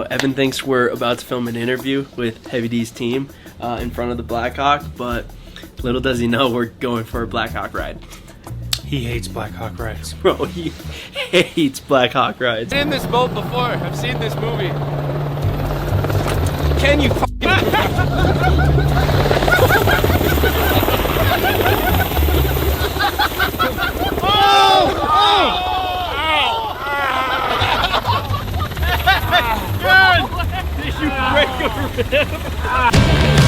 Evan thinks we're about to film an interview with Heavy D's team in front of the Blackhawk, but little does he know we're going for a Blackhawk ride. He hates Blackhawk rides. Bro, he hates Blackhawk rides. I've seen this boat before. I've seen this movie. Can you Did you break a rib?